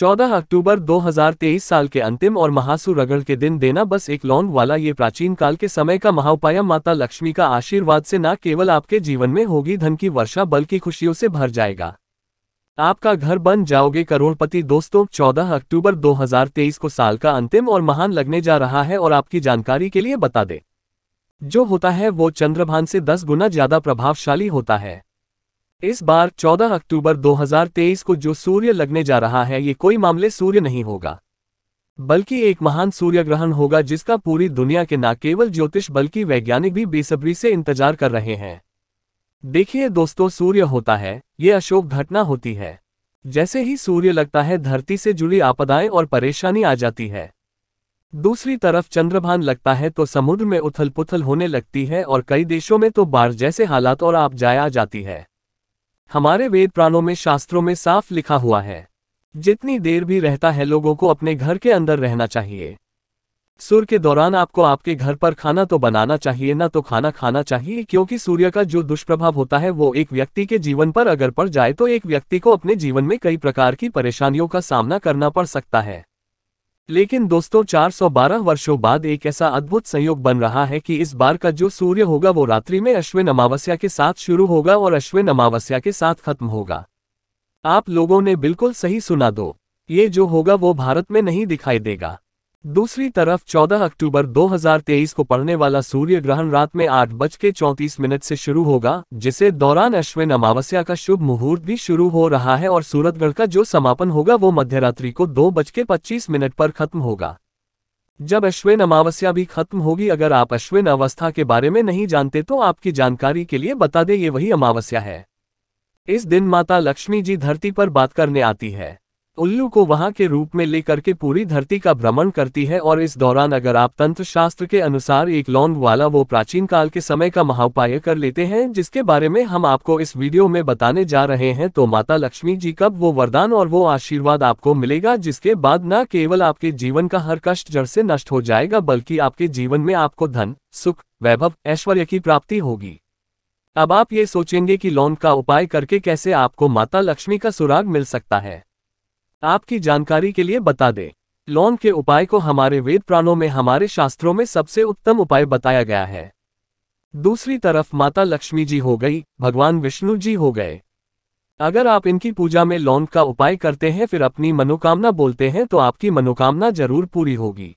14 अक्टूबर 2023 साल के अंतिम और महासु रगड़ के दिन देना बस एक लौंग वाला ये प्राचीन काल के समय का महाउपाय माता लक्ष्मी का आशीर्वाद से न केवल आपके जीवन में होगी धन की वर्षा बल्कि खुशियों से भर जाएगा। आपका घर बन जाओगे करोड़पति। दोस्तों 14 अक्टूबर 2023 को साल का अंतिम और महान लगने जा रहा है और आपकी जानकारी के लिए बता दें, जो होता है वो चंद्रभान से 10 गुना ज्यादा प्रभावशाली होता है। इस बार 14 अक्टूबर 2023 को जो सूर्य लगने जा रहा है ये कोई मामूली सूर्य नहीं होगा, बल्कि एक महान सूर्य ग्रहण होगा जिसका पूरी दुनिया के न केवल ज्योतिष बल्कि वैज्ञानिक भी बेसब्री से इंतजार कर रहे हैं। देखिए दोस्तों, सूर्य होता है ये अशोक घटना होती है। जैसे ही सूर्य लगता है धरती से जुड़ी आपदाएं और परेशानी आ जाती है। दूसरी तरफ चंद्रभान लगता है तो समुद्र में उथल पुथल होने लगती है और कई देशों में तो बाढ़ जैसे हालात और आपदाएं आ जाती है। हमारे वेद पुराणों में शास्त्रों में साफ लिखा हुआ है, जितनी देर भी रहता है लोगों को अपने घर के अंदर रहना चाहिए। सूर्य के दौरान आपको आपके घर पर खाना तो बनाना चाहिए ना तो खाना खाना चाहिए, क्योंकि सूर्य का जो दुष्प्रभाव होता है वो एक व्यक्ति के जीवन पर अगर पड़ जाए तो एक व्यक्ति को अपने जीवन में कई प्रकार की परेशानियों का सामना करना पड़ सकता है। लेकिन दोस्तों 412 वर्षों बाद एक ऐसा अद्भुत संयोग बन रहा है कि इस बार का जो सूर्य होगा वो रात्रि में अश्विन अमावस्या के साथ शुरू होगा और अश्विन अमावस्या के साथ खत्म होगा। आप लोगों ने बिल्कुल सही सुना, दो ये जो होगा वो भारत में नहीं दिखाई देगा। दूसरी तरफ 14 अक्टूबर 2023 को पड़ने वाला सूर्य ग्रहण रात में 8:34 से शुरू होगा, जिसे दौरान अश्विन अमावस्या का शुभ मुहूर्त भी शुरू हो रहा है और सूरतगढ़ का जो समापन होगा वो मध्यरात्रि को 2:25 पर खत्म होगा। जब अश्विन अमावस्या भी खत्म होगी, अगर आप अश्विन अवस्था के बारे में नहीं जानते तो आपकी जानकारी के लिए बता दें, ये वही अमावस्या है। इस दिन माता लक्ष्मी जी धरती पर बात करने आती है, उल्लू को वहां के रूप में लेकर के पूरी धरती का भ्रमण करती है। और इस दौरान अगर आप तंत्र शास्त्र के अनुसार एक लौंग वाला वो प्राचीन काल के समय का महाउपाय कर लेते हैं, जिसके बारे में हम आपको इस वीडियो में बताने जा रहे हैं, तो माता लक्ष्मी जी का वो वरदान और वो आशीर्वाद आपको मिलेगा, जिसके बाद न केवल आपके जीवन का हर कष्ट जड़ से नष्ट हो जाएगा बल्कि आपके जीवन में आपको धन, सुख, वैभव, ऐश्वर्य की प्राप्ति होगी। अब आप ये सोचेंगे कि लौंग का उपाय करके कैसे आपको माता लक्ष्मी का सुराग मिल सकता है। आपकी जानकारी के लिए बता दें, लौंग के उपाय को हमारे वेद पुराणों में हमारे शास्त्रों में सबसे उत्तम उपाय बताया गया है। दूसरी तरफ माता लक्ष्मी जी हो गई, भगवान विष्णु जी हो गए। अगर आप इनकी पूजा में लौंग का उपाय करते हैं फिर अपनी मनोकामना बोलते हैं तो आपकी मनोकामना जरूर पूरी होगी,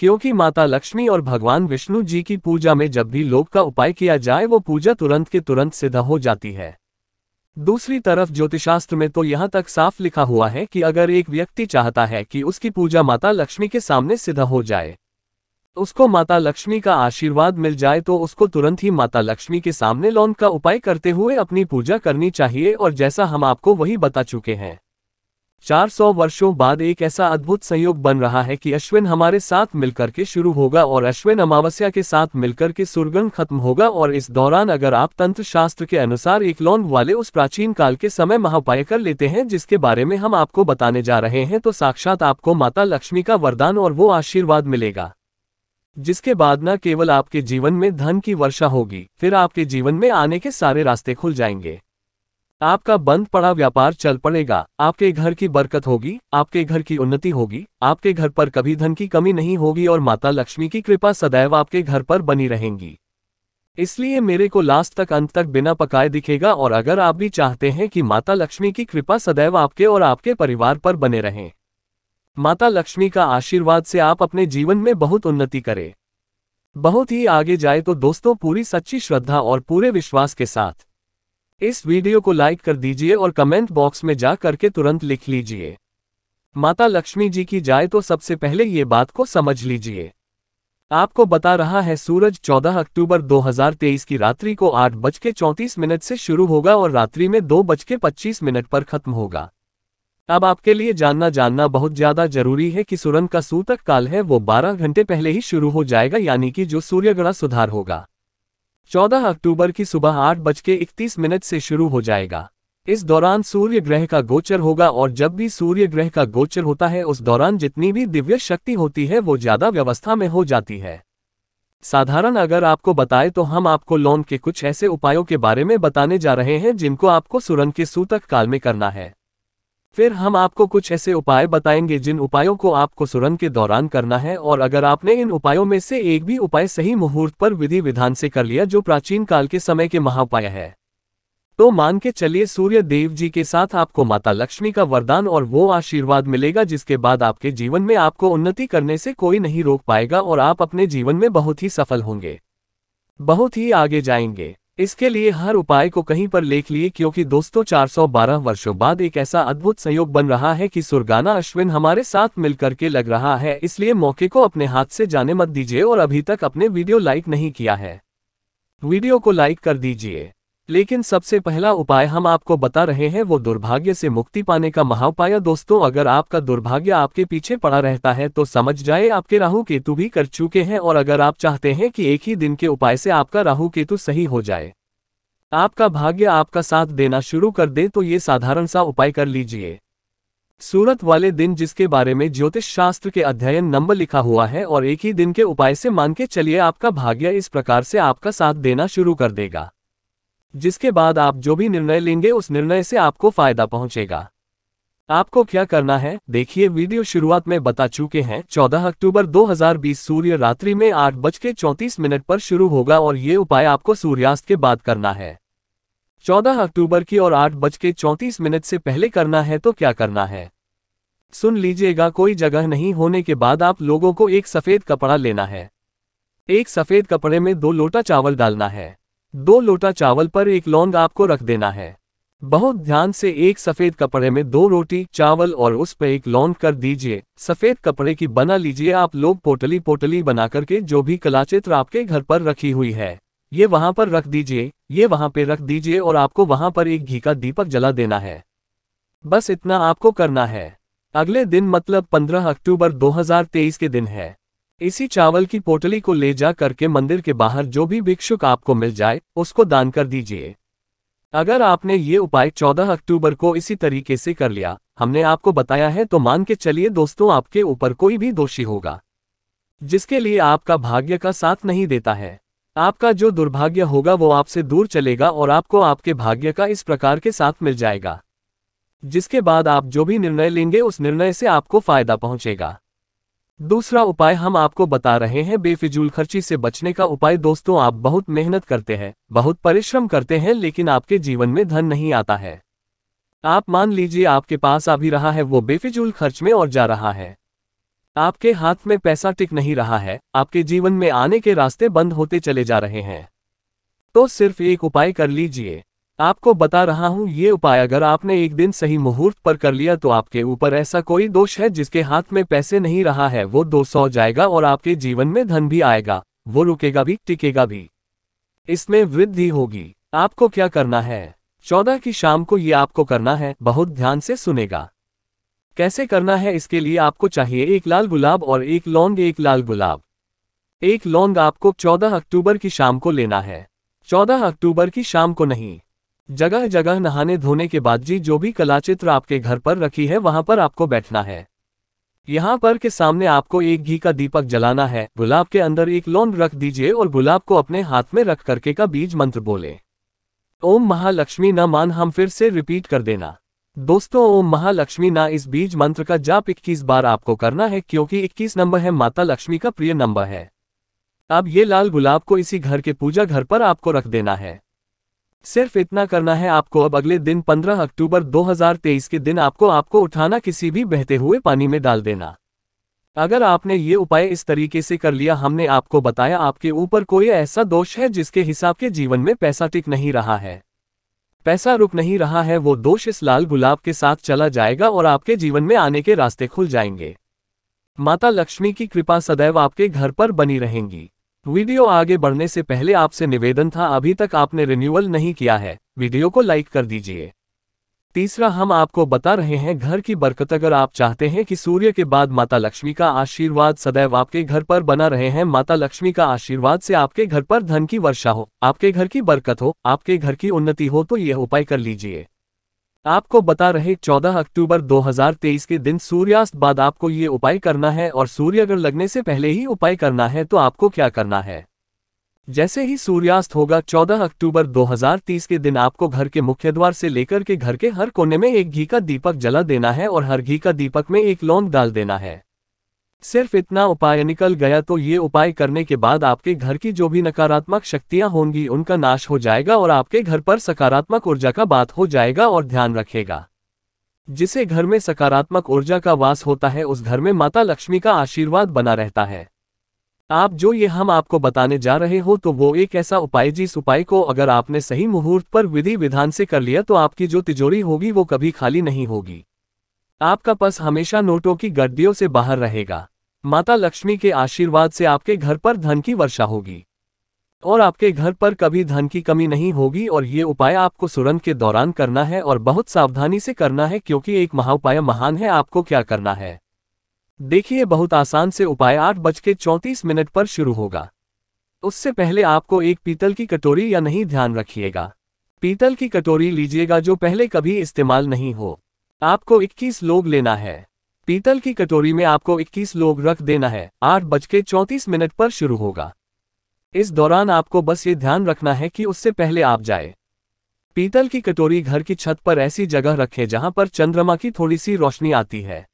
क्योंकि माता लक्ष्मी और भगवान विष्णु जी की पूजा में जब भी लौंग का उपाय किया जाए वो पूजा तुरंत के तुरंत सिद्ध हो जाती है। दूसरी तरफ ज्योतिषशास्त्र में तो यहाँ तक साफ लिखा हुआ है कि अगर एक व्यक्ति चाहता है कि उसकी पूजा माता लक्ष्मी के सामने सिद्ध हो जाए, उसको माता लक्ष्मी का आशीर्वाद मिल जाए, तो उसको तुरंत ही माता लक्ष्मी के सामने लौंग का उपाय करते हुए अपनी पूजा करनी चाहिए। और जैसा हम आपको वही बता चुके हैं, 400 वर्षों बाद एक ऐसा अद्भुत संयोग बन रहा है कि अश्विन हमारे साथ मिलकर के शुरू होगा और अश्विन अमावस्या के साथ मिलकर के सूर्यग्रहण खत्म होगा। और इस दौरान अगर आप तंत्र शास्त्र के अनुसार एक लौंग वाले उस प्राचीन काल के समय महाउपाय कर लेते हैं, जिसके बारे में हम आपको बताने जा रहे हैं, तो साक्षात आपको माता लक्ष्मी का वरदान और वो आशीर्वाद मिलेगा, जिसके बाद न केवल आपके जीवन में धन की वर्षा होगी, फिर आपके जीवन में आने के सारे रास्ते खुल जाएंगे। आपका बंद पड़ा व्यापार चल पड़ेगा, आपके घर की बरकत होगी, आपके घर की उन्नति होगी, आपके घर पर कभी धन की कमी नहीं होगी और माता लक्ष्मी की कृपा सदैव आपके घर पर बनी रहेंगी। इसलिए मेरे को लास्ट तक अंत तक बिना पकाए दिखेगा। और अगर आप भी चाहते हैं कि माता लक्ष्मी की कृपा सदैव आपके और आपके परिवार पर बने रहें, माता लक्ष्मी का आशीर्वाद से आप अपने जीवन में बहुत उन्नति करें, बहुत ही आगे जाए, तो दोस्तों पूरी सच्ची श्रद्धा और पूरे विश्वास के साथ इस वीडियो को लाइक कर दीजिए और कमेंट बॉक्स में जा करके तुरंत लिख लीजिए माता लक्ष्मी जी की जाए। तो सबसे पहले ये बात को समझ लीजिए, आपको बता रहा है सूरज 14 अक्टूबर 2023 की रात्रि को 8:34 से शुरू होगा और रात्रि में 2:25 पर खत्म होगा। अब आपके लिए जानना बहुत ज्यादा जरूरी है कि सूरन का सूतक काल है वो 12 घंटे पहले ही शुरू हो जाएगा, यानी कि जो सूर्यग्रहण सुधार होगा 14 अक्टूबर की सुबह 8:31 से शुरू हो जाएगा। इस दौरान सूर्य ग्रह का गोचर होगा और जब भी सूर्य ग्रह का गोचर होता है उस दौरान जितनी भी दिव्य शक्ति होती है वो ज्यादा व्यवस्था में हो जाती है। साधारण अगर आपको बताए तो हम आपको लौंग के कुछ ऐसे उपायों के बारे में बताने जा रहे हैं जिनको आपको सूरन के सूतक काल में करना है। फिर हम आपको कुछ ऐसे उपाय बताएंगे जिन उपायों को आपको सुरंग के दौरान करना है, और अगर आपने इन उपायों में से एक भी उपाय सही मुहूर्त पर विधि विधान से कर लिया जो प्राचीन काल के समय के महाउपाय है, तो मान के चलिए सूर्य देव जी के साथ आपको माता लक्ष्मी का वरदान और वो आशीर्वाद मिलेगा जिसके बाद आपके जीवन में आपको उन्नति करने से कोई नहीं रोक पाएगा और आप अपने जीवन में बहुत ही सफल होंगे, बहुत ही आगे जाएंगे। इसके लिए हर उपाय को कहीं पर लिख लिए, क्योंकि दोस्तों 412 वर्षों बाद एक ऐसा अद्भुत संयोग बन रहा है कि सुरगाना अश्विन हमारे साथ मिलकर के लग रहा है, इसलिए मौके को अपने हाथ से जाने मत दीजिए। और अभी तक अपने वीडियो लाइक नहीं किया है, वीडियो को लाइक कर दीजिए। लेकिन सबसे पहला उपाय हम आपको बता रहे हैं वो दुर्भाग्य से मुक्ति पाने का महाउपाय। दोस्तों, अगर आपका दुर्भाग्य आपके पीछे पड़ा रहता है तो समझ जाए आपके राहु केतु भी कर चुके हैं, और अगर आप चाहते हैं कि एक ही दिन के उपाय से आपका राहु केतु सही हो जाए, आपका भाग्य आपका साथ देना शुरू कर दे, तो ये साधारण सा उपाय कर लीजिए। सूरत वाले दिन जिसके बारे में ज्योतिष शास्त्र के अध्ययन नंबर लिखा हुआ है, और एक ही दिन के उपाय से मान के चलिए आपका भाग्य इस प्रकार से आपका साथ देना शुरू कर देगा, जिसके बाद आप जो भी निर्णय लेंगे उस निर्णय से आपको फायदा पहुंचेगा। आपको क्या करना है देखिए, वीडियो शुरुआत में बता चुके हैं। 14 अक्टूबर 2020 सूर्य रात्रि में 8:34 पर शुरू होगा और ये उपाय आपको सूर्यास्त के बाद करना है। 14 अक्टूबर की और 8:34 से पहले करना है तो क्या करना है सुन लीजिएगा। कोई जगह नहीं होने के बाद आप लोगों को एक सफेद कपड़ा लेना है। एक सफेद कपड़े में 2 लोटा चावल डालना है। 2 लोटा चावल पर एक लौंग आपको रख देना है। बहुत ध्यान से एक सफेद कपड़े में 2 रोटी चावल और उस पर एक लौंग कर दीजिए। सफेद कपड़े की बना लीजिए आप लोग पोटली पोटली बना करके, जो भी कलाचित्र आपके घर पर रखी हुई है ये वहां पर रख दीजिए, ये वहां पे रख दीजिए, और आपको वहां पर एक घी का दीपक जला देना है। बस इतना आपको करना है। अगले दिन मतलब 15 अक्टूबर 2023 के दिन है। इसी चावल की पोटली को ले जा करके मंदिर के बाहर जो भी भिक्षुक आपको मिल जाए उसको दान कर दीजिए। अगर आपने ये उपाय 14 अक्टूबर को इसी तरीके से कर लिया, हमने आपको बताया है, तो मान के चलिए दोस्तों आपके ऊपर कोई भी दोषी होगा जिसके लिए आपका भाग्य का साथ नहीं देता है। आपका जो दुर्भाग्य होगा वो आपसे दूर चलेगा और आपको आपके भाग्य का इस प्रकार के साथ मिल जाएगा, जिसके बाद आप जो भी निर्णय लेंगे उस निर्णय से आपको फायदा पहुंचेगा। दूसरा उपाय हम आपको बता रहे हैं बेफिजूल खर्ची से बचने का उपाय। दोस्तों, आप बहुत मेहनत करते हैं, बहुत परिश्रम करते हैं, लेकिन आपके जीवन में धन नहीं आता है। आप मान लीजिए आपके पास आ भी रहा है वो बेफिजूल खर्च में और जा रहा है। आपके हाथ में पैसा टिक नहीं रहा है, आपके जीवन में आने के रास्ते बंद होते चले जा रहे हैं। तो सिर्फ एक उपाय कर लीजिए। आपको बता रहा हूं, ये उपाय अगर आपने एक दिन सही मुहूर्त पर कर लिया तो आपके ऊपर ऐसा कोई दोष है जिसके हाथ में पैसे नहीं रहा है वो 200 जाएगा, और आपके जीवन में धन भी आएगा, वो रुकेगा भी टिकेगा भी, इसमें वृद्धि होगी। आपको क्या करना है, 14 की शाम को ये आपको करना है। बहुत ध्यान से सुनेगा। कैसे करना है, इसके लिए आपको चाहिए एक लाल गुलाब और एक लौंग। एक लाल गुलाब एक लौंग आपको 14 अक्टूबर की शाम को लेना है। 14 अक्टूबर की शाम को नहीं, जगह जगह नहाने धोने के बाद जी जो भी कलाचित्र आपके घर पर रखी है वहां पर आपको बैठना है। यहां पर के सामने आपको एक घी का दीपक जलाना है। गुलाब के अंदर एक लौंग रख दीजिए और गुलाब को अपने हाथ में रख करके का बीज मंत्र बोले, ओम महालक्ष्मी न मान। हम फिर से रिपीट कर देना दोस्तों, ओम महालक्ष्मी ना। इस बीज मंत्र का जाप 21 बार आपको करना है, क्योंकि 21 नंबर है माता लक्ष्मी का प्रिय नंबर है। अब ये लाल गुलाब को इसी घर के पूजा घर पर आपको रख देना है। सिर्फ इतना करना है आपको। अब अगले दिन 15 अक्टूबर 2023 के दिन आपको उठाना, किसी भी बहते हुए पानी में डाल देना। अगर आपने ये उपाय इस तरीके से कर लिया, हमने आपको बताया आपके ऊपर कोई ऐसा दोष है जिसके हिसाब के जीवन में पैसा टिक नहीं रहा है, पैसा रुक नहीं रहा है, वो दोष इस लाल गुलाब के साथ चला जाएगा और आपके जीवन में आने के रास्ते खुल जाएंगे। माता लक्ष्मी की कृपा सदैव आपके घर पर बनी रहेंगी। वीडियो आगे बढ़ने से पहले आपसे निवेदन था, अभी तक आपने रिन्यूअल नहीं किया है, वीडियो को लाइक कर दीजिए। तीसरा हम आपको बता रहे हैं घर की बरकत। अगर आप चाहते हैं कि सूर्य के बाद माता लक्ष्मी का आशीर्वाद सदैव आपके घर पर बना रहे हैं, माता लक्ष्मी का आशीर्वाद से आपके घर पर धन की वर्षा हो, आपके घर की बरकत हो, आपके घर की उन्नति हो, तो यह उपाय कर लीजिए। आपको बता रहे 14 अक्टूबर 2023 के दिन सूर्यास्त बाद आपको ये उपाय करना है, और सूर्य अगर लगने से पहले ही उपाय करना है तो आपको क्या करना है जैसे ही सूर्यास्त होगा 14 अक्टूबर 2030 के दिन आपको घर के मुख्य द्वार से लेकर के घर के हर कोने में एक घी का दीपक जला देना है और हर घी का दीपक में एक लौंग डाल देना है। सिर्फ इतना उपाय निकल गया तो ये उपाय करने के बाद आपके घर की जो भी नकारात्मक शक्तियां होंगी उनका नाश हो जाएगा और आपके घर पर सकारात्मक ऊर्जा का बात हो जाएगा। और ध्यान रखेगा, जिसे घर में सकारात्मक ऊर्जा का वास होता है उस घर में माता लक्ष्मी का आशीर्वाद बना रहता है। आप जो ये हम आपको बताने जा रहे हो तो वो एक ऐसा उपाय जिस उपाय को अगर आपने सही मुहूर्त पर विधि विधान से कर लिया तो आपकी जो तिजोरी होगी वो कभी खाली नहीं होगी। आपका पर्स हमेशा नोटों की गड्डियों से बाहर रहेगा। माता लक्ष्मी के आशीर्वाद से आपके घर पर धन की वर्षा होगी और आपके घर पर कभी धन की कमी नहीं होगी। और ये उपाय आपको सुरंग के दौरान करना है और बहुत सावधानी से करना है, क्योंकि एक महाउपाय महान है। आपको क्या करना है देखिए, बहुत आसान से उपाय 8:34 पर शुरू होगा। उससे पहले आपको एक पीतल की कटोरी या नहीं, ध्यान रखिएगा, पीतल की कटोरी लीजिएगा जो पहले कभी इस्तेमाल नहीं हो। आपको 21 लोग लेना है। पीतल की कटोरी में आपको 21 लोग रख देना है। 8:34 पर शुरू होगा। इस दौरान आपको बस ये ध्यान रखना है कि उससे पहले आप जाए पीतल की कटोरी घर की छत पर ऐसी जगह रखें जहां पर चंद्रमा की थोड़ी सी रोशनी आती है।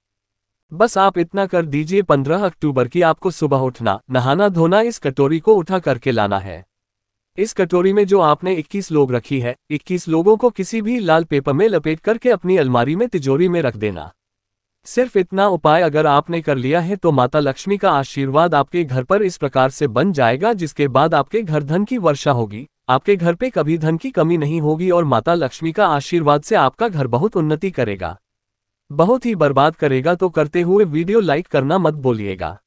बस आप इतना कर दीजिए। 15 अक्टूबर की आपको सुबह उठना, नहाना धोना, इस कटोरी को उठा करके लाना है। इस कटोरी में जो आपने 21 लोग रखी है, 21 लोगों को किसी भी लाल पेपर में लपेट करके अपनी अलमारी में तिजोरी में रख देना। सिर्फ इतना उपाय अगर आपने कर लिया है तो माता लक्ष्मी का आशीर्वाद आपके घर पर इस प्रकार से बन जाएगा, जिसके बाद आपके घर धन की वर्षा होगी। आपके घर पे कभी धन की कमी नहीं होगी और माता लक्ष्मी का आशीर्वाद से आपका घर बहुत उन्नति करेगा, बहुत ही बर्बाद करेगा। तो करते हुए वीडियो लाइक करना मत भूलिएगा।